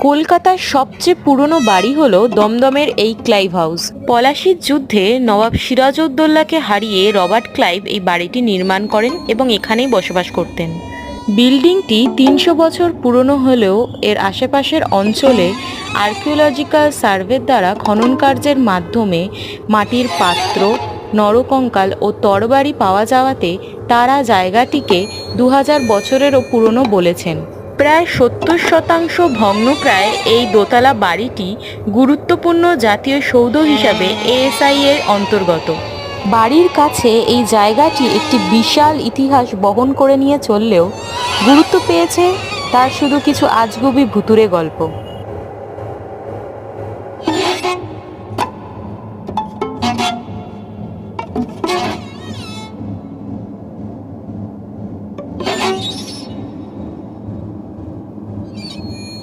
কলকাতার সবচেয়ে পুরনো বাড়ি হলো দমদমের এই ক্লাইভ হাউস। পলাশির যুদ্ধে নবাব সিরাজউদ্দৌলাকে হারিয়ে রবার্ট ক্লাইভ এই বাড়িটি নির্মাণ করেন এবং এখানেই বসবাস করতেন। বিল্ডিংটি ৩০০ বছর পুরনো হলেও এর আশেপাশের অঞ্চলে আর্কিওলজিক্যাল সার্ভের দ্বারা খনন কার্যের মাধ্যমে মাটির পাত্র, নরকঙ্কাল ও তরবারি পাওয়া যাওয়াতে তারা জায়গাটিকে ২০০০ বছরেরও পুরনো বলেছেন। প্রায় ৭০% ভগ্নপ্রায় এই দোতলা বাড়িটি গুরুত্বপূর্ণ জাতীয় সৌধ হিসাবে এএসআই এর অন্তর্গত। বাড়ির কাছে এই জায়গাটি একটি বিশাল ইতিহাস বহন করে নিয়ে চললেও গুরুত্ব পেয়েছে তার শুধু কিছু আজগুবি ভুতুড়ে গল্প।